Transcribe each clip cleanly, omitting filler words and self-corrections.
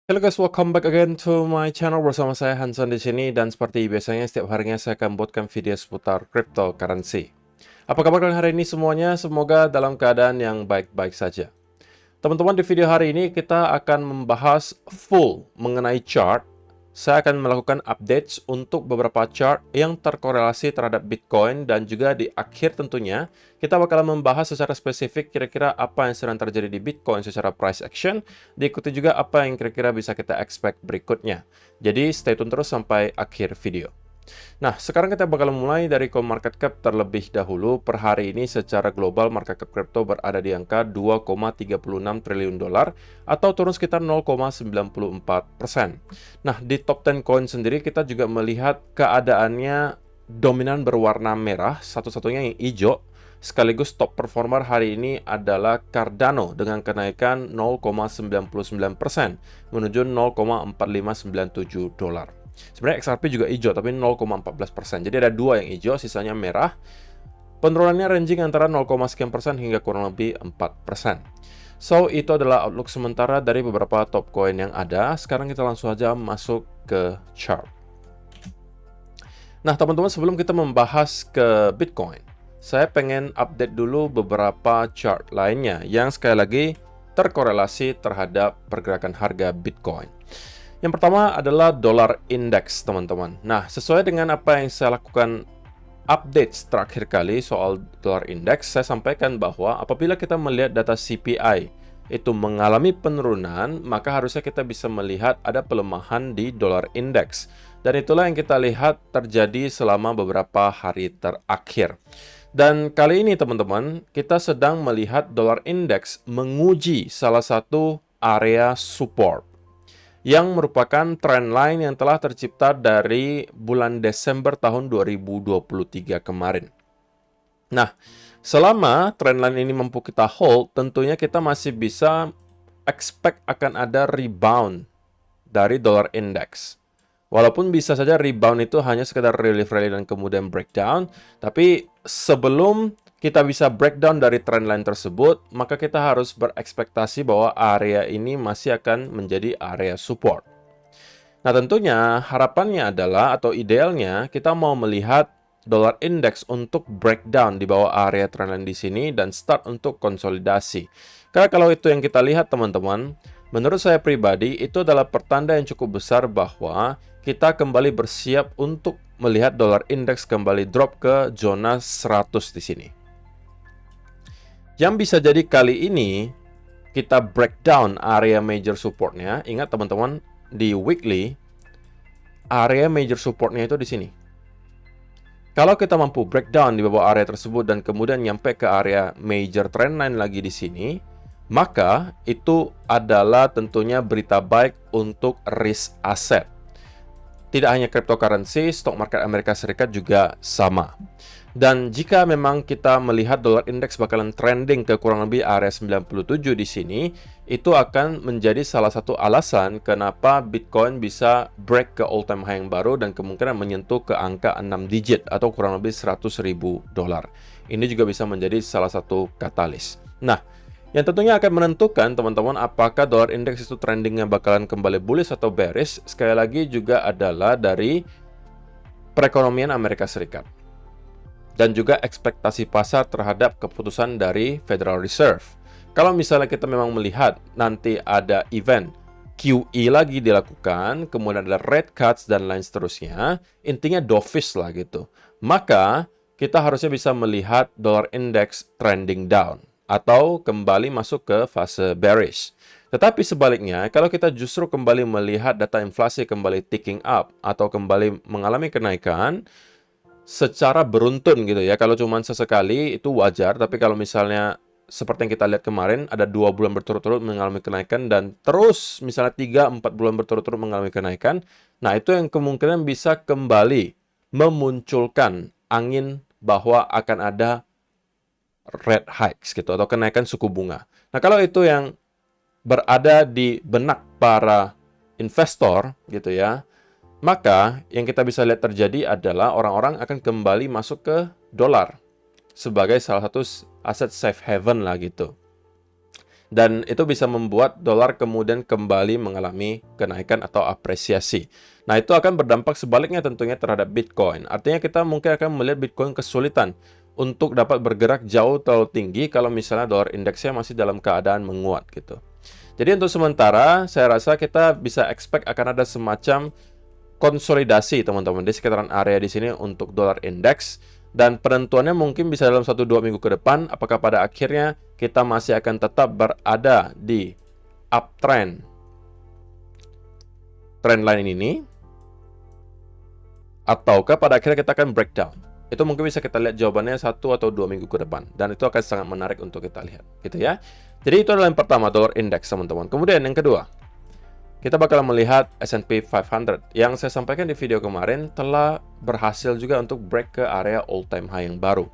Hello guys, welcome back again to my channel bersama saya Hanson di sini dan seperti biasanya setiap harinya saya akan buatkan video seputar cryptocurrency. Apa kabar kalian hari ini semuanya? Semoga dalam keadaan yang baik-baik saja. Teman-teman, di video hari ini kita akan membahas full mengenai chart. Saya akan melakukan updates untuk beberapa chart yang terkorelasi terhadap Bitcoin dan juga di akhir tentunya kita bakalan membahas secara spesifik kira-kira apa yang sedang terjadi di Bitcoin secara price action, diikuti juga apa yang kira-kira bisa kita expect berikutnya. Jadi stay tune terus sampai akhir video. Nah, sekarang kita bakal mulai dari CoinMarketCap terlebih dahulu. Per hari ini secara global market cap crypto berada di angka 2,36 triliun dolar atau turun sekitar 0,94%. Nah, di top 10 coin sendiri kita juga melihat keadaannya dominan berwarna merah, satu-satunya yang hijau. Sekaligus top performer hari ini adalah Cardano dengan kenaikan 0,99% menuju 0,4597 dolar. Sebenarnya XRP juga hijau, tapi 0,14%. Jadi ada dua yang hijau, sisanya merah. Penurunannya ranging antara 0, sekian persen hingga kurang lebih 4%. So, itu adalah outlook sementara dari beberapa top coin yang ada. Sekarang kita langsung aja masuk ke chart. Nah, teman-teman, sebelum kita membahas ke Bitcoin, saya pengen update dulu beberapa chart lainnya yang sekali lagi terkorelasi terhadap pergerakan harga Bitcoin. Yang pertama adalah dollar index, teman-teman. Nah, sesuai dengan apa yang saya lakukan update terakhir kali soal dollar index, saya sampaikan bahwa apabila kita melihat data CPI itu mengalami penurunan, maka harusnya kita bisa melihat ada pelemahan di dollar index. Dan itulah yang kita lihat terjadi selama beberapa hari terakhir. Dan kali ini, teman-teman, kita sedang melihat dollar index menguji salah satu area support yang merupakan trendline yang telah tercipta dari bulan Desember tahun 2023 kemarin. Nah, selama trendline ini mampu kita hold, tentunya kita masih bisa expect akan ada rebound dari dollar index. Walaupun bisa saja rebound itu hanya sekedar relief rally dan kemudian breakdown, tapi sebelum kita bisa breakdown dari trendline tersebut, maka kita harus berekspektasi bahwa area ini masih akan menjadi area support. Nah, tentunya harapannya adalah atau idealnya kita mau melihat dollar index untuk breakdown di bawah area trendline di sini dan start untuk konsolidasi. Karena kalau itu yang kita lihat, teman-teman, menurut saya pribadi itu adalah pertanda yang cukup besar bahwa kita kembali bersiap untuk melihat dollar index kembali drop ke zona 100 di sini. Yang bisa jadi kali ini kita breakdown area major supportnya. Ingat teman-teman, di weekly area major supportnya itu di sini. Kalau kita mampu breakdown di bawah area tersebut dan kemudian nyampe ke area major trendline lagi di sini, maka itu adalah tentunya berita baik untuk risk asset. Tidak hanya cryptocurrency, stock market Amerika Serikat juga sama. Dan jika memang kita melihat dollar index bakalan trending ke kurang lebih area 97 di sini, itu akan menjadi salah satu alasan kenapa Bitcoin bisa break ke all time high yang baru dan kemungkinan menyentuh ke angka 6 digit atau kurang lebih 100.000 dolar. Ini juga bisa menjadi salah satu katalis. Nah, yang tentunya akan menentukan teman-teman apakah dollar index itu trendingnya bakalan kembali bullish atau bearish, sekali lagi juga adalah dari perekonomian Amerika Serikat. Dan juga ekspektasi pasar terhadap keputusan dari Federal Reserve. Kalau misalnya kita memang melihat nanti ada event QE lagi dilakukan, kemudian ada rate cuts dan lain seterusnya, intinya dovish lah gitu. Maka kita harusnya bisa melihat dollar index trending down atau kembali masuk ke fase bearish. Tetapi sebaliknya, kalau kita justru kembali melihat data inflasi kembali ticking up atau kembali mengalami kenaikan secara beruntun gitu ya. Kalau cuma sesekali itu wajar, tapi kalau misalnya seperti yang kita lihat kemarin ada 2 bulan berturut-turut mengalami kenaikan dan terus misalnya 3-4 bulan berturut-turut mengalami kenaikan, nah itu yang kemungkinan bisa kembali memunculkan angin bahwa akan ada rate hikes gitu atau kenaikan suku bunga. Nah, kalau itu yang berada di benak para investor gitu ya, maka yang kita bisa lihat terjadi adalah orang-orang akan kembali masuk ke dolar sebagai salah satu aset safe haven lah gitu. Dan itu bisa membuat dolar kemudian kembali mengalami kenaikan atau apresiasi. Nah, itu akan berdampak sebaliknya tentunya terhadap Bitcoin. Artinya kita mungkin akan melihat Bitcoin kesulitan untuk dapat bergerak jauh terlalu tinggi kalau misalnya dolar indeksnya masih dalam keadaan menguat gitu. Jadi untuk sementara, saya rasa kita bisa expect akan ada semacam konsolidasi teman-teman di sekitaran area di sini untuk dolar indeks. Dan penentuannya mungkin bisa dalam 1-2 minggu ke depan, apakah pada akhirnya kita masih akan tetap berada di uptrend trendline ini, ataukah pada akhirnya kita akan breakdown. Itu mungkin bisa kita lihat jawabannya 1 atau 2 minggu ke depan, dan itu akan sangat menarik untuk kita lihat, gitu ya. Jadi itu adalah yang pertama, dolar index teman-teman. Kemudian yang kedua, kita bakal melihat S&P 500 yang saya sampaikan di video kemarin telah berhasil juga untuk break ke area all time high yang baru.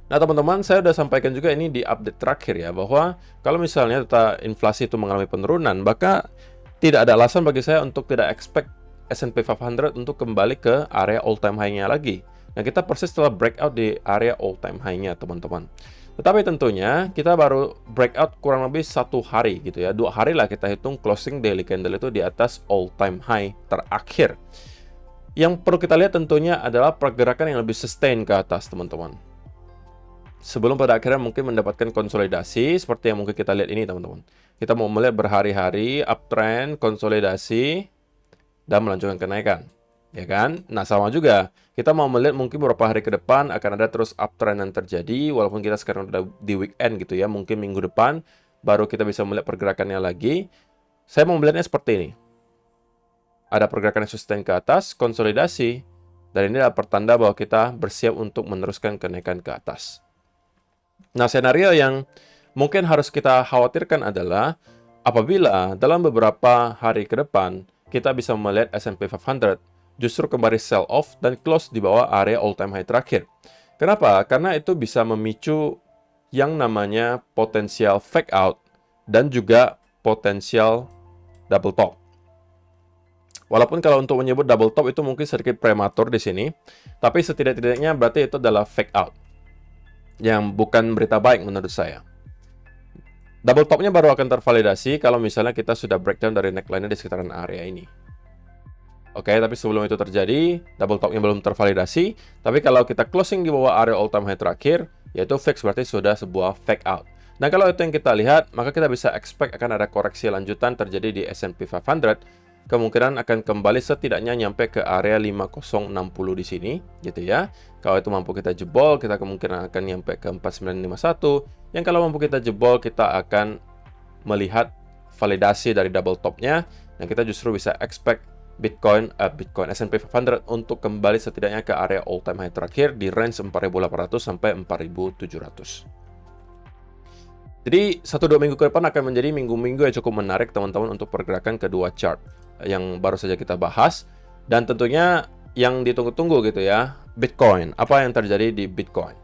Nah teman-teman, saya sudah sampaikan juga ini di update terakhir ya, bahwa kalau misalnya data inflasi itu mengalami penurunan, maka tidak ada alasan bagi saya untuk tidak expect S&P 500 untuk kembali ke area all time high-nya lagi. Nah kita persis telah breakout di area all time high-nya teman-teman. Tetapi tentunya kita baru breakout kurang lebih 1 hari gitu ya. 2 hari lah kita hitung closing daily candle itu di atas all time high terakhir. Yang perlu kita lihat tentunya adalah pergerakan yang lebih sustain ke atas teman-teman. Sebelum pada akhirnya mungkin mendapatkan konsolidasi seperti yang mungkin kita lihat ini teman-teman. Kita mau melihat berhari-hari uptrend, konsolidasi, dan melanjutkan kenaikan. Ya kan? Nah sama juga, kita mau melihat mungkin beberapa hari ke depan akan ada terus uptrend yang terjadi, walaupun kita sekarang udah di weekend gitu ya, mungkin minggu depan baru kita bisa melihat pergerakannya lagi. Saya mau melihatnya seperti ini. Ada pergerakan yang sustain ke atas, konsolidasi, dan ini adalah pertanda bahwa kita bersiap untuk meneruskan kenaikan ke atas. Nah senario yang mungkin harus kita khawatirkan adalah apabila dalam beberapa hari ke depan kita bisa melihat S&P 500 justru kembali sell off dan close di bawah area all time high terakhir. Kenapa? Karena itu bisa memicu yang namanya potensial fake out dan juga potensial double top. Walaupun kalau untuk menyebut double top itu mungkin sedikit prematur di sini, tapi setidak-tidaknya berarti itu adalah fake out. Yang bukan berita baik menurut saya. Double topnya baru akan tervalidasi kalau misalnya kita sudah breakdown dari neckline-nya di sekitaran area ini. Oke, tapi sebelum itu terjadi, double topnya belum tervalidasi. Tapi kalau kita closing di bawah area all time high terakhir, yaitu fix berarti sudah sebuah fake out. Nah, kalau itu yang kita lihat, maka kita bisa expect akan ada koreksi lanjutan terjadi di S&P 500. Kemungkinan akan kembali setidaknya nyampe ke area 5060 di sini, gitu ya. Kalau itu mampu kita jebol, kita kemungkinan akan nyampe ke 4951. Yang kalau mampu kita jebol, kita akan melihat validasi dari double topnya, dan kita justru bisa expect Bitcoin S&P 500 untuk kembali setidaknya ke area all time high terakhir di range 4.800 sampai 4.700. Jadi 1-2 minggu ke depan akan menjadi minggu-minggu yang cukup menarik teman-teman untuk pergerakan kedua chart yang baru saja kita bahas, dan tentunya yang ditunggu-tunggu gitu ya, Bitcoin. Apa yang terjadi di Bitcoin?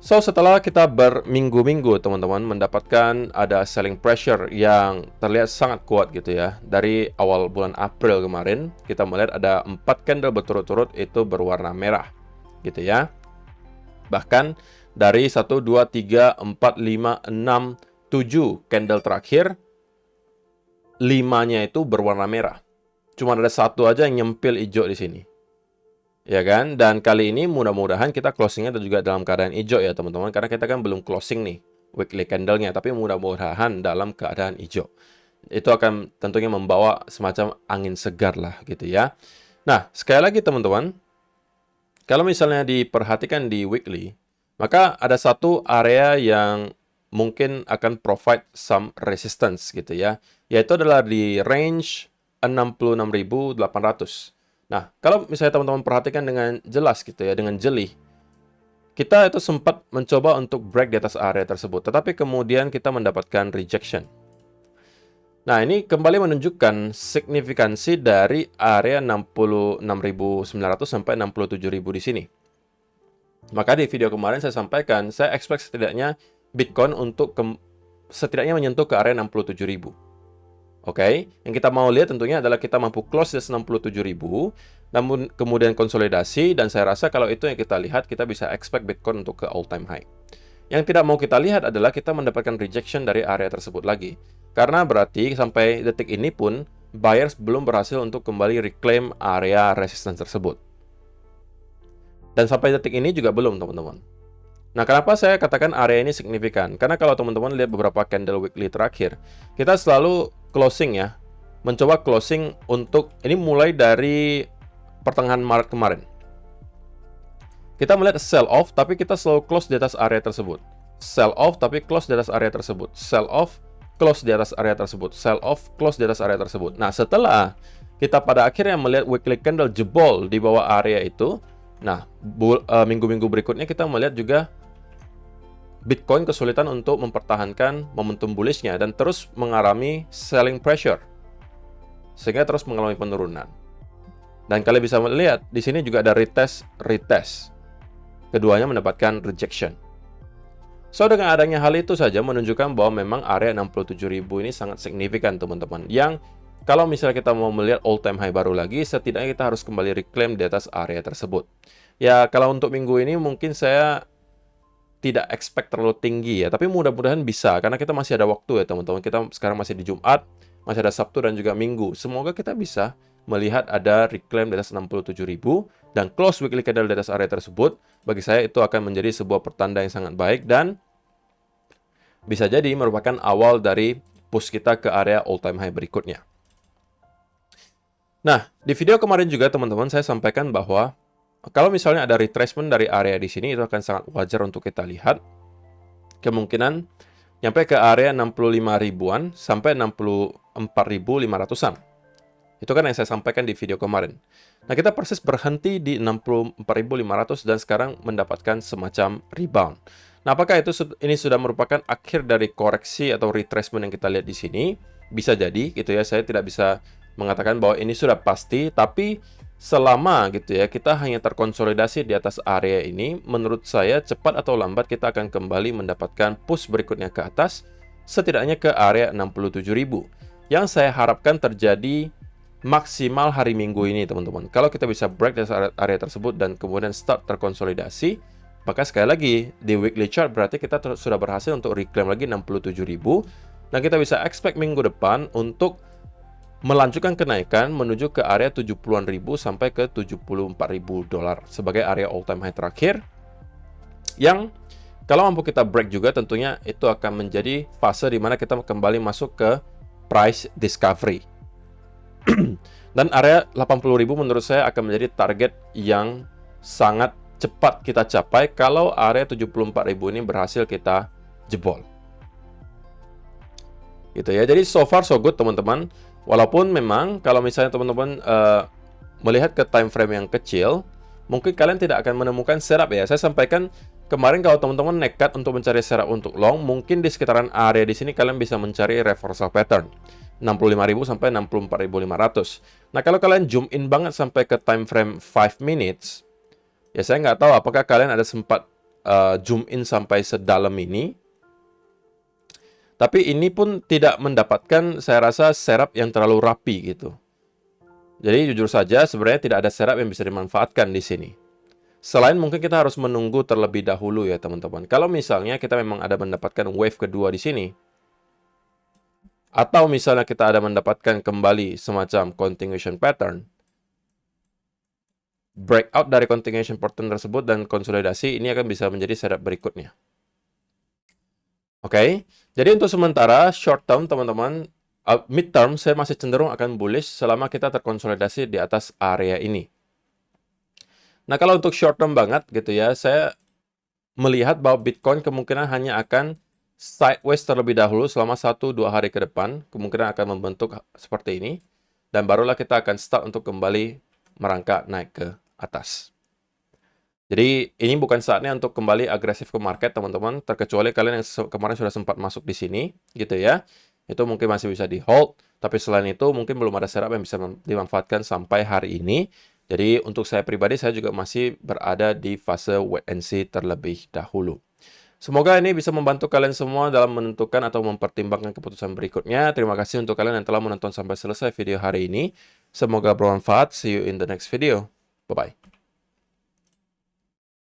So, setelah kita berminggu-minggu teman-teman mendapatkan ada selling pressure yang terlihat sangat kuat gitu ya. Dari awal bulan April kemarin, kita melihat ada 4 candle berturut-turut itu berwarna merah gitu ya. Bahkan dari 1, 2, 3, 4, 5, 6, 7 candle terakhir, 5-nya itu berwarna merah. Cuma ada 1 aja yang nyempil hijau di sini. Ya kan? Dan kali ini mudah-mudahan kita closingnya juga dalam keadaan hijau ya teman-teman. Karena kita kan belum closing nih weekly candle-nya. Tapi mudah-mudahan dalam keadaan hijau. Itu akan tentunya membawa semacam angin segar lah gitu ya. Nah, sekali lagi teman-teman. Kalau misalnya diperhatikan di weekly, maka ada satu area yang mungkin akan provide some resistance gitu ya. Yaitu adalah di range 66.800. Nah, kalau misalnya teman-teman perhatikan dengan jelas gitu ya, dengan jeli, kita itu sempat mencoba untuk break di atas area tersebut, tetapi kemudian kita mendapatkan rejection. Nah, ini kembali menunjukkan signifikansi dari area 66.900 sampai 67.000 di sini. Maka di video kemarin saya sampaikan, saya expect setidaknya Bitcoin untuk setidaknya menyentuh ke area 67.000. Oke, yang kita mau lihat tentunya adalah kita mampu close di 67.000, namun kemudian konsolidasi, dan saya rasa kalau itu yang kita lihat, kita bisa expect Bitcoin untuk ke all time high. Yang tidak mau kita lihat adalah kita mendapatkan rejection dari area tersebut lagi. Karena berarti sampai detik ini pun buyers belum berhasil untuk kembali reclaim area resistance tersebut. Dan sampai detik ini juga belum, teman-teman. Nah, kenapa saya katakan area ini signifikan? Karena kalau teman-teman lihat beberapa candle weekly terakhir, kita selalu closing ya. Mencoba closing untuk, ini mulai dari pertengahan Maret kemarin. Kita melihat sell off, tapi kita selalu close di atas area tersebut. Sell off, tapi close di atas area tersebut. Sell off, close di atas area tersebut. Sell off, close di atas area tersebut. Nah, setelah kita pada akhirnya melihat weekly candle jebol di bawah area itu, nah, minggu-minggu berikutnya kita melihat juga Bitcoin kesulitan untuk mempertahankan momentum bullishnya dan terus mengalami selling pressure, sehingga terus mengalami penurunan. Dan kalian bisa melihat di sini juga ada retest. Keduanya mendapatkan rejection. So, dengan adanya hal itu saja menunjukkan bahwa memang area 67.000 ini sangat signifikan, teman-teman. Yang kalau misalnya kita mau melihat all time high baru lagi, setidaknya kita harus kembali reclaim di atas area tersebut. Ya, kalau untuk minggu ini mungkin saya tidak expect terlalu tinggi ya, tapi mudah-mudahan bisa, karena kita masih ada waktu ya teman-teman. Kita sekarang masih di Jumat, masih ada Sabtu dan juga Minggu. Semoga kita bisa melihat ada reclaim di atas 67.000 dan close weekly candle di atas area tersebut. Bagi saya itu akan menjadi sebuah pertanda yang sangat baik dan bisa jadi merupakan awal dari push kita ke area all time high berikutnya. Nah, di video kemarin juga teman-teman saya sampaikan bahwa kalau misalnya ada retracement dari area di sini, itu akan sangat wajar untuk kita lihat. Kemungkinan nyampe ke area 65 ribuan sampai 64.500-an. Itu kan yang saya sampaikan di video kemarin. Nah, kita persis berhenti di 64.500 dan sekarang mendapatkan semacam rebound. Nah, apakah ini sudah merupakan akhir dari koreksi atau retracement yang kita lihat di sini? Bisa jadi, gitu ya. Saya tidak bisa mengatakan bahwa ini sudah pasti, tapi selama gitu ya kita hanya terkonsolidasi di atas area ini, menurut saya cepat atau lambat kita akan kembali mendapatkan push berikutnya ke atas, setidaknya ke area 67.000. Yang saya harapkan terjadi maksimal hari Minggu ini, teman-teman. Kalau kita bisa break dari area tersebut dan kemudian start terkonsolidasi, maka sekali lagi di weekly chart berarti kita sudah berhasil untuk reclaim lagi 67.000 dan kita bisa expect minggu depan untuk melanjutkan kenaikan menuju ke area 70-an ribu sampai ke 74.000 dolar sebagai area all time high terakhir, yang kalau mampu kita break juga tentunya itu akan menjadi fase di mana kita kembali masuk ke price discovery. Dan area 80.000 menurut saya akan menjadi target yang sangat cepat kita capai kalau area 74.000 ini berhasil kita jebol. Gitu ya. Jadi so far so good, teman-teman. Walaupun memang kalau misalnya teman-teman melihat ke time frame yang kecil, mungkin kalian tidak akan menemukan setup ya. Saya sampaikan kemarin kalau teman-teman nekat untuk mencari setup untuk long, mungkin di sekitaran area di sini kalian bisa mencari reversal pattern 65.000 sampai 64.500. Nah, kalau kalian zoom in banget sampai ke time frame 5 minutes, ya saya nggak tahu apakah kalian ada sempat zoom in sampai sedalam ini. Tapi ini pun tidak mendapatkan, saya rasa, setup yang terlalu rapi gitu. Jadi jujur saja, sebenarnya tidak ada setup yang bisa dimanfaatkan di sini. Selain mungkin kita harus menunggu terlebih dahulu ya teman-teman. Kalau misalnya kita memang ada mendapatkan wave kedua di sini, atau misalnya kita ada mendapatkan kembali semacam continuation pattern, breakout dari continuation pattern tersebut dan konsolidasi, ini akan bisa menjadi setup berikutnya. Oke, jadi untuk sementara short term teman-teman, mid term saya masih cenderung akan bullish selama kita terkonsolidasi di atas area ini. Nah, kalau untuk short term banget gitu ya, saya melihat bahwa Bitcoin kemungkinan hanya akan sideways terlebih dahulu selama 1-2 hari ke depan, kemungkinan akan membentuk seperti ini, dan barulah kita akan start untuk kembali merangkak naik ke atas. Jadi ini bukan saatnya untuk kembali agresif ke market, teman-teman, terkecuali kalian yang kemarin sudah sempat masuk di sini, gitu ya. Itu mungkin masih bisa di hold, tapi selain itu mungkin belum ada setup yang bisa dimanfaatkan sampai hari ini. Jadi untuk saya pribadi, saya juga masih berada di fase wait and see terlebih dahulu. Semoga ini bisa membantu kalian semua dalam menentukan atau mempertimbangkan keputusan berikutnya. Terima kasih untuk kalian yang telah menonton sampai selesai video hari ini. Semoga bermanfaat. See you in the next video. Bye-bye.